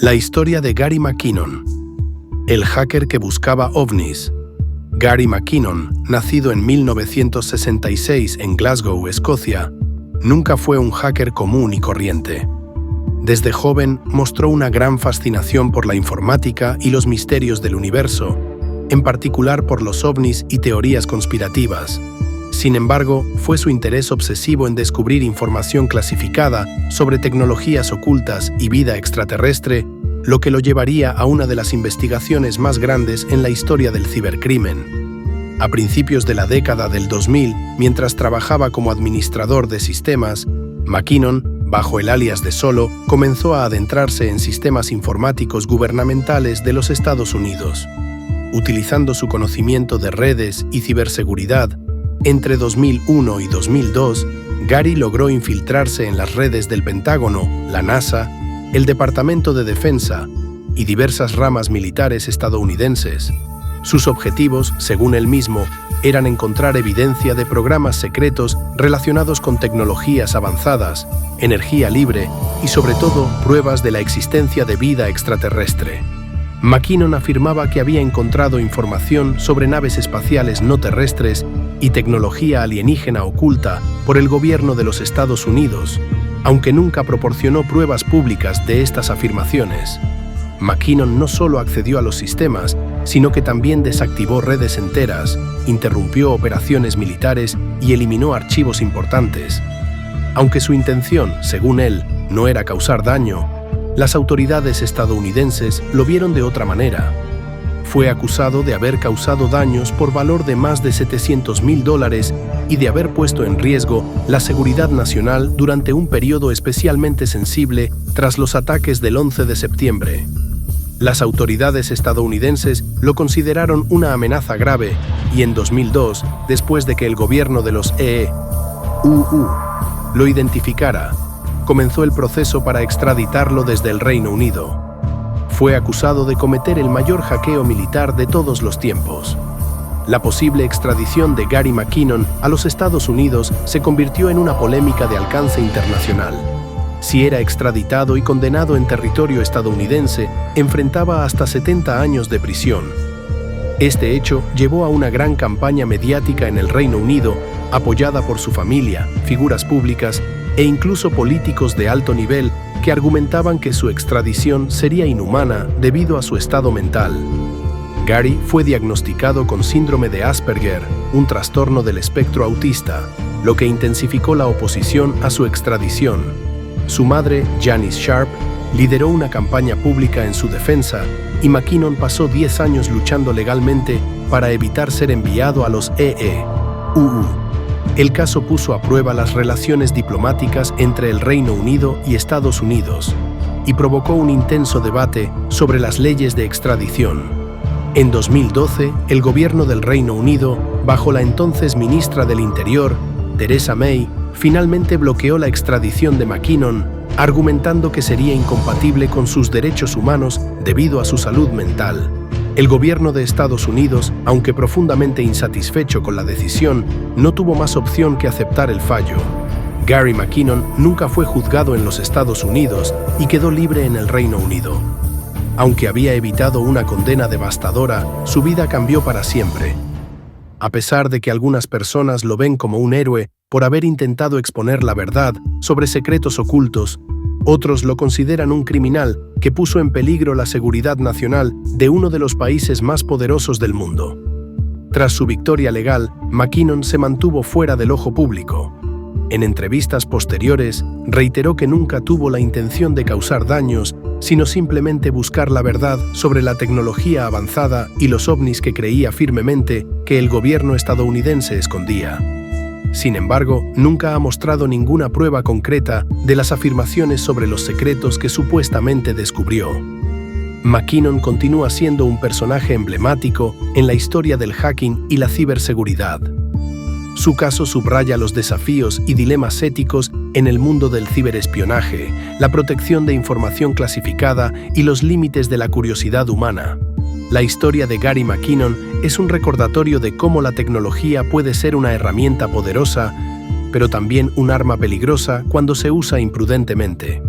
La historia de Gary McKinnon, el hacker que buscaba ovnis. Gary McKinnon, nacido en 1966 en Glasgow, Escocia, nunca fue un hacker común y corriente. Desde joven mostró una gran fascinación por la informática y los misterios del universo, en particular por los ovnis y teorías conspirativas. Sin embargo, fue su interés obsesivo en descubrir información clasificada sobre tecnologías ocultas y vida extraterrestre lo que lo llevaría a una de las investigaciones más grandes en la historia del cibercrimen. A principios de la década del 2000, mientras trabajaba como administrador de sistemas, McKinnon, bajo el alias de Solo, comenzó a adentrarse en sistemas informáticos gubernamentales de los Estados Unidos. Utilizando su conocimiento de redes y ciberseguridad, entre 2001 y 2002, Gary logró infiltrarse en las redes del Pentágono, la NASA, el Departamento de Defensa y diversas ramas militares estadounidenses. Sus objetivos, según él mismo, eran encontrar evidencia de programas secretos relacionados con tecnologías avanzadas, energía libre y, sobre todo, pruebas de la existencia de vida extraterrestre. McKinnon afirmaba que había encontrado información sobre naves espaciales no terrestres y tecnología alienígena oculta por el gobierno de los Estados Unidos, aunque nunca proporcionó pruebas públicas de estas afirmaciones. McKinnon no solo accedió a los sistemas, sino que también desactivó redes enteras, interrumpió operaciones militares y eliminó archivos importantes. Aunque su intención, según él, no era causar daño, las autoridades estadounidenses lo vieron de otra manera. Fue acusado de haber causado daños por valor de más de $700.000 y de haber puesto en riesgo la seguridad nacional durante un periodo especialmente sensible tras los ataques del 11 de septiembre. Las autoridades estadounidenses lo consideraron una amenaza grave y en 2002, después de que el gobierno de los EUU lo identificara, comenzó el proceso para extraditarlo desde el Reino Unido. Fue acusado de cometer el mayor hackeo militar de todos los tiempos. La posible extradición de Gary McKinnon a los Estados Unidos se convirtió en una polémica de alcance internacional. Si era extraditado y condenado en territorio estadounidense, enfrentaba hasta 70 años de prisión. Este hecho llevó a una gran campaña mediática en el Reino Unido, apoyada por su familia, figuras públicas e incluso políticos de alto nivel que argumentaban que su extradición sería inhumana debido a su estado mental. Gary fue diagnosticado con síndrome de Asperger, un trastorno del espectro autista, lo que intensificó la oposición a su extradición. Su madre, Janice Sharp, lideró una campaña pública en su defensa y McKinnon pasó 10 años luchando legalmente para evitar ser enviado a los EUU. El caso puso a prueba las relaciones diplomáticas entre el Reino Unido y Estados Unidos y provocó un intenso debate sobre las leyes de extradición. En 2012, el gobierno del Reino Unido, bajo la entonces ministra del Interior, Theresa May, finalmente bloqueó la extradición de McKinnon, argumentando que sería incompatible con sus derechos humanos debido a su salud mental. El gobierno de Estados Unidos, aunque profundamente insatisfecho con la decisión, no tuvo más opción que aceptar el fallo. Gary McKinnon nunca fue juzgado en los Estados Unidos y quedó libre en el Reino Unido. Aunque había evitado una condena devastadora, su vida cambió para siempre. A pesar de que algunas personas lo ven como un héroe por haber intentado exponer la verdad sobre secretos ocultos, otros lo consideran un criminal que puso en peligro la seguridad nacional de uno de los países más poderosos del mundo. Tras su victoria legal, McKinnon se mantuvo fuera del ojo público. En entrevistas posteriores, reiteró que nunca tuvo la intención de causar daños, sino simplemente buscar la verdad sobre la tecnología avanzada y los ovnis que creía firmemente que el gobierno estadounidense escondía. Sin embargo, nunca ha mostrado ninguna prueba concreta de las afirmaciones sobre los secretos que supuestamente descubrió. McKinnon continúa siendo un personaje emblemático en la historia del hacking y la ciberseguridad. Su caso subraya los desafíos y dilemas éticos en el mundo del ciberespionaje, la protección de información clasificada y los límites de la curiosidad humana. La historia de Gary McKinnon es un recordatorio de cómo la tecnología puede ser una herramienta poderosa, pero también un arma peligrosa cuando se usa imprudentemente.